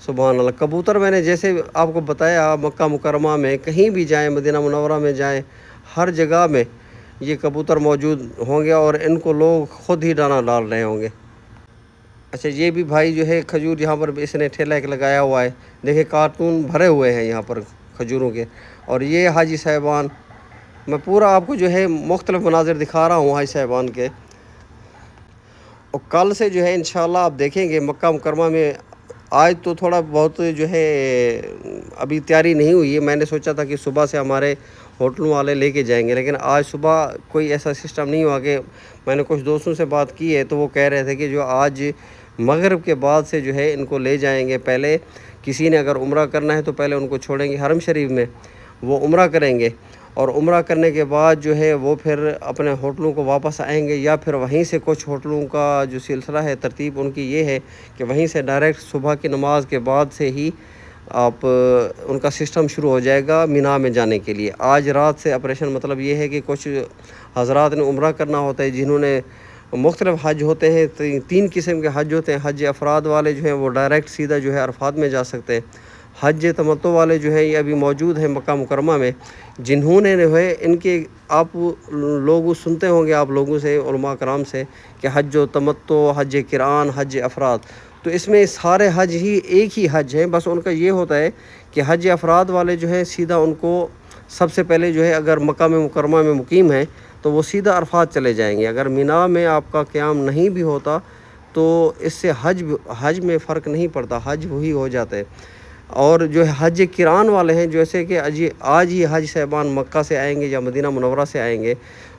سبحان اللہ. کبوتر میں نے جیسے آپ کو بتایا مکہ مکرمہ میں کہیں بھی جائیں، مدینہ منورہ میں جائیں، ہر جگہ میں یہ کبوتر موجود ہوں گے اور ان کو لوگ خود ہی دانہ ڈال رہے ہوں گے. اچھا یہ بھی بھائی جو ہے کھجور یہاں پر اس نے ٹھیلا ایک لگایا ہوا ہے، دیکھیں کارٹون بھرے ہوئے ہیں یہاں پر کھجوروں کے. اور یہ حاجی صاحبان، میں پورا آپ کو جو ہے مختلف مناظر دکھا رہا ہوں حاجی صاحبان کے. اور کل سے جو ہے انشاءاللہ آپ دیکھیں گے مکہ مکرمہ میں. آج تو تھوڑا بہت جو ہے ابھی تیاری نہیں ہوئی ہے، میں نے سوچا تھا کہ صبح سے ہمارے ہوٹلوں والے لے کے جائیں گے، لیکن آج صبح کوئی ایسا سسٹم نہیں ہوا. کہ میں نے کچھ دوستوں سے بات کی ہے تو وہ کہہ رہے تھے کہ جو آج مغرب کے بعد سے جو ہے ان کو لے جائیں گے. پہلے کسی نے اگر عمرہ کرنا ہے تو پہلے ان کو چھوڑیں گے حرم شریف میں، وہ عمرہ کریں گے، اور عمرہ کرنے کے بعد جو ہے وہ پھر اپنے ہوٹلوں کو واپس آئیں گے، یا پھر وہیں سے کچھ ہوٹلوں کا جو سلسلہ ہے ترتیب ان کی یہ ہے کہ وہیں سے ڈائریکٹ صبح کی نماز کے بعد سے ہی آپ ان کا سسٹم شروع ہو جائے گا مینا میں جانے کے لیے. آج رات سے آپریشن مطلب یہ ہے کہ کچھ حضرات نے عمرہ کرنا ہوتا ہے، جنہوں نے مختلف حج ہوتے ہیں، 3 قسم کے حج ہوتے ہیں. حج افراد والے جو ہیں وہ ڈائریکٹ سیدھا جو ہے عرفات میں جا سکتے ہیں. حج تمتع والے جو ہیں یہ ابھی موجود ہیں مکہ مکرمہ میں، جنہوں نے جو ہے ان کے آپ لوگ سنتے ہوں گے آپ لوگوں سے، علماء کرام سے، کہ حج و تمتع، حج قران، حج افراد. تو اس میں سارے حج ہی ایک ہی حج ہیں، بس ان کا یہ ہوتا ہے کہ حج افراد والے جو ہیں سیدھا ان کو سب سے پہلے جو ہے اگر مکہ میں مکرمہ میں مقیم ہیں تو وہ سیدھا عرفات چلے جائیں گے. اگر مینا میں آپ کا قیام نہیں بھی ہوتا تو اس سے حج میں فرق نہیں پڑتا، حج وہی ہو جاتا ہے. اور جو حج قران والے ہیں، جیسے کہ آج ہی حاجی صاحبان مکہ سے آئیں گے یا مدینہ منورہ سے آئیں گے،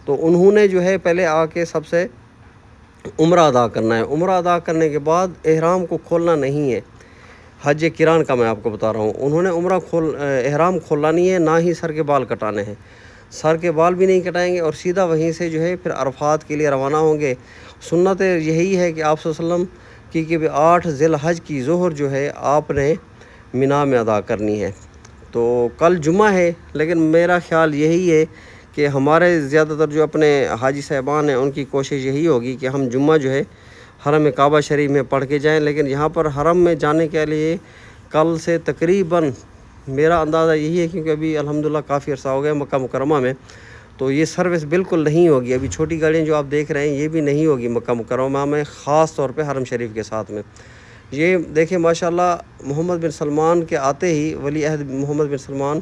تو انہوں نے جو ہے پہلے آ کے سب سے عمرہ ادا کرنا ہے. عمرہ ادا کرنے کے بعد احرام کو کھولنا نہیں ہے. حج قران کا میں آپ کو بتا رہا ہوں، انہوں نے احرام کھولنا نہیں ہے، نہ ہی سر کے بال کٹانے ہیں. سر کے بال بھی نہیں کٹائیں گے اور سیدھا وہیں سے جو ہے پھر عرفات کے لیے روانہ ہوں گے. سنت یہی ہے کہ آپ صلی اللہ علیہ وسلم کی 8 ذی الحج کی ظہر جو ہے آپ نے مینا میں ادا کرنی ہے. تو کل جمعہ ہے، لیکن میرا خیال یہی ہے کہ ہمارے زیادہ تر جو اپنے حاجی صاحبان ہیں ان کی کوشش یہی ہوگی کہ ہم جمعہ جو ہے حرم کعبہ شریف میں پڑھ کے جائیں. لیکن یہاں پر حرم میں جانے کے لیے کل سے تقریباً میرا اندازہ یہی ہے، کیونکہ ابھی الحمدللہ کافی عرصہ ہو گیا مکہ مکرمہ میں، تو یہ سروس بالکل نہیں ہوگی. ابھی چھوٹی گاڑیاں جو آپ دیکھ رہے ہیں یہ بھی نہیں ہوگی مکہ مکرمہ میں، خاص طور پہ حرم شریف کے ساتھ میں. یہ دیکھیں ماشاءاللہ محمد بن سلمان کے آتے ہی، ولی عہد محمد بن سلمان،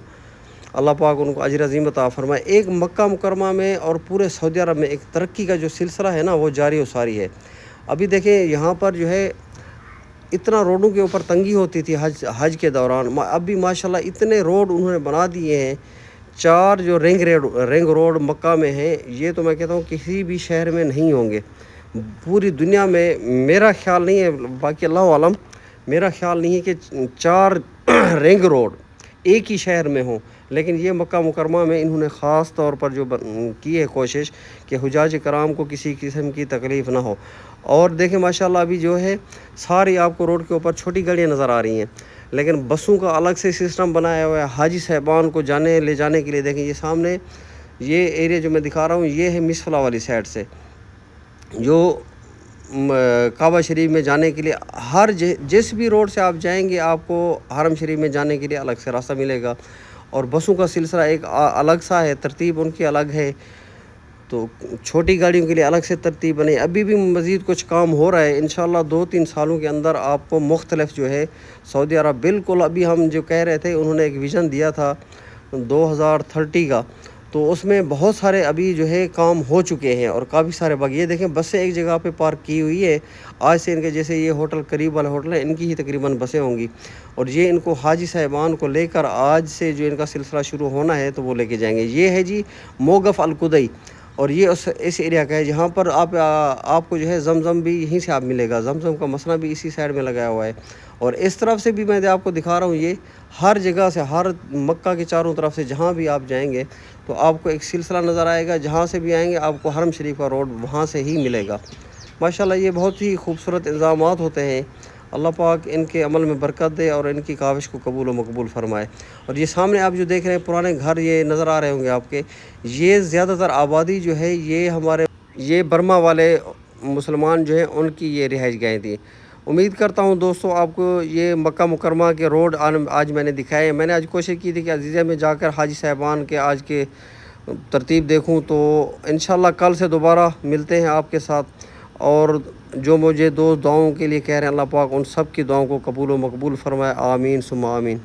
اللہ پاک ان کو اجر عظیم عطا فرمائے، ایک مکہ مکرمہ میں اور پورے سعودی عرب میں ایک ترقی کا جو سلسلہ ہے نا وہ جاری و ساری ہے. ابھی دیکھیں یہاں پر جو ہے اتنا روڈوں کے اوپر تنگی ہوتی تھی حج کے دوران، اب بھی ماشاءاللہ اتنے روڈ انہوں نے بنا دیے ہیں. 4 جو رنگ روڈ مکہ میں ہیں، یہ تو میں کہتا ہوں کسی بھی شہر میں نہیں ہوں گے پوری دنیا میں. میرا خیال نہیں ہے، باقی اللہ عالم، میرا خیال نہیں ہے کہ 4 رنگ روڈ ایک ہی شہر میں ہوں. لیکن یہ مکہ مکرمہ میں انہوں نے خاص طور پر جو کی ہے کوشش کہ حجاج کرام کو کسی قسم کی تکلیف نہ ہو. اور دیکھیں ماشاءاللہ ابھی جو ہے ساری آپ کو روڈ کے اوپر چھوٹی گاڑیاں نظر آ رہی ہیں، لیکن بسوں کا الگ سے سسٹم بنایا ہوا ہے حاجی صاحبان کو لے جانے کے لیے. دیکھیں یہ سامنے یہ ایریا جو میں دکھا رہا ہوں یہ ہے مسفلا والی سائڈ سے، جو کعبہ شریف میں جانے کے لیے جس بھی روڈ سے آپ جائیں گے آپ کو حرم شریف میں جانے کے لیے الگ سے راستہ ملے گا. اور بسوں کا سلسلہ ایک الگ سا ہے، ترتیب ان کی الگ ہے. تو چھوٹی گاڑیوں کے لیے الگ سے ترتیب بنے. ابھی بھی مزید کچھ کام ہو رہا ہے، انشاءاللہ 2-3 سالوں کے اندر آپ کو مختلف جو ہے سعودی عرب بالکل، ابھی ہم جو کہہ رہے تھے انہوں نے ایک ویژن دیا تھا 2030 کا، تو اس میں بہت سارے ابھی جو ہے کام ہو چکے ہیں اور کافی سارے یہ دیکھیں بسیں ایک جگہ پہ پارک کی ہوئی ہے. آج سے ان کے جیسے یہ ہوٹل قریب والا ہوٹل ہے، ان کی ہی تقریباً بسیں ہوں گی، اور یہ ان کو حاجی صاحبان کو لے کر آج سے جو ان کا سلسلہ شروع ہونا ہے تو وہ لے کے جائیں گے. یہ ہے جی موقف القدئی، اور یہ اس ایریا کا ہے جہاں پر آپ کو جو ہے زمزم بھی یہیں سے آپ ملے گا. زمزم کا مسئلہ بھی اسی سائڈ میں لگایا ہوا ہے. اور اس طرف سے بھی میں آپ کو دکھا رہا ہوں، یہ ہر جگہ سے، ہر مکہ کے چاروں طرف سے جہاں بھی آپ جائیں گے تو آپ کو ایک سلسلہ نظر آئے گا. جہاں سے بھی آئیں گے آپ کو حرم شریف کا روڈ وہاں سے ہی ملے گا. ماشاءاللہ یہ بہت ہی خوبصورت انتظامات ہوتے ہیں. اللہ پاک ان کے عمل میں برکت دے اور ان کی کاوش کو قبول و مقبول فرمائے. اور یہ سامنے آپ جو دیکھ رہے ہیں پرانے گھر یہ نظر آ رہے ہوں گے آپ کے، یہ زیادہ تر آبادی جو ہے یہ برما والے مسلمان جو ہیں ان کی یہ رہائش گاہیں تھیں. امید کرتا ہوں دوستو آپ کو یہ مکہ مکرمہ کے روڈ آج میں نے دکھائے. میں نے آج کوشش کی تھی کہ عزیزیہ میں جا کر حاجی صاحبان کے آج کے ترتیب دیکھوں, تو انشاءاللہ کل سے دوبارہ ملتے ہیں آپ کے ساتھ. اور جو مجھے دوست دعاؤں کے لیے کہہ رہے ہیں, اللہ پاک ان سب کی دعاؤں کو قبول و مقبول فرمائے. آمین ثم آمین.